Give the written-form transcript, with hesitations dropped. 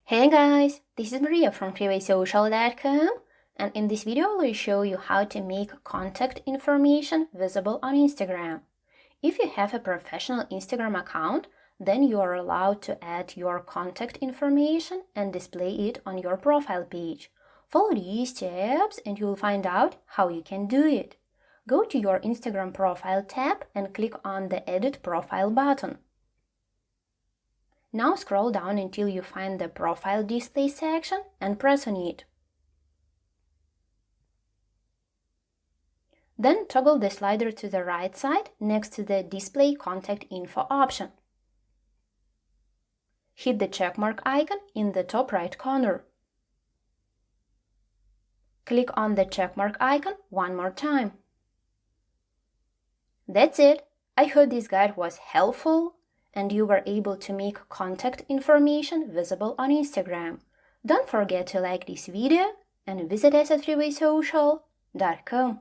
Hey guys, this is Maria from createSocial.com, and in this video I will show you how to make contact information visible on Instagram. If you have a professional Instagram account, then you are allowed to add your contact information and display it on your profile page. Follow these steps and you will find out how you can do it. Go to your Instagram profile tab and click on the Edit Profile button. Now scroll down until you find the Profile Display section and press on it. Then toggle the slider to the right side next to the Display Contact Info option. Hit the checkmark icon in the top right corner. Click on the checkmark icon one more time. That's it! I hope this guide was helpful and you were able to make contact information visible on Instagram. Don't forget to like this video and visit us at createSocial.com.